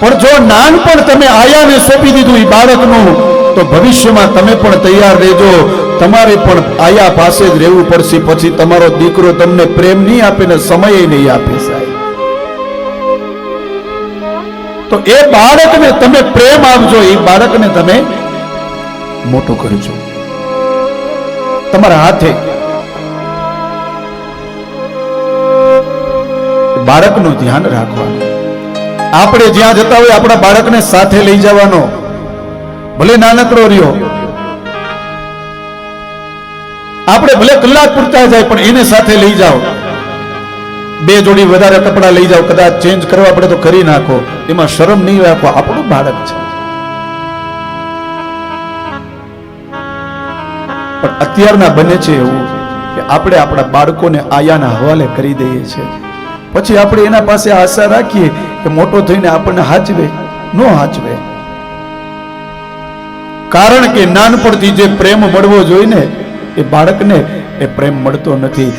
પણ જો નાનપણ તમે આયાને સોંપી દીધું એ બાળકનું, તો ભવિષ્યમાં તમે પણ તૈયાર રહેજો. તમારે પણ આયા પાસે જ રહેવું પડશે. પછી તમારો દીકરો તમને પ્રેમ નહીં આપે ને સમય નહીં આપે સાહેબ. તો એ બાળકને તમે પ્રેમ આપજો, એ બાળકને તમે મોટું કરજો તમારા હાથે. બાળકનું ધ્યાન રાખવાનું. આપણે જ્યાં જતા હોય આપણા બાળકને સાથે લઈ જવાનો, ભલે નાનકડો રહ્યો. આપણે ભલે કલાક પૂરતા જાય પણ એને સાથે લઈ જાઓ. 2 જોડી વધારે કપડા લઈ જાઓ, કદાચ ચેન્જ કરવા પડે તો કરી નાખો, એમાં શરમ નહીં રાખો. આપણું બાળક છે. પણ અત્યારના બને છે એવું કે આપણે આપણા બાળકોને આયાના હવાલે કરી દઈએ છીએ. પછી આપણે એના પાસે આશા રાખીએ કે મોટો થઈને આપણને હાચવે. ન હાચવે. કારણ કે નાનપણથી જે પ્રેમ મળવો જોઈએ ને, એ બાળકને એ પ્રેમ મળતો નથી.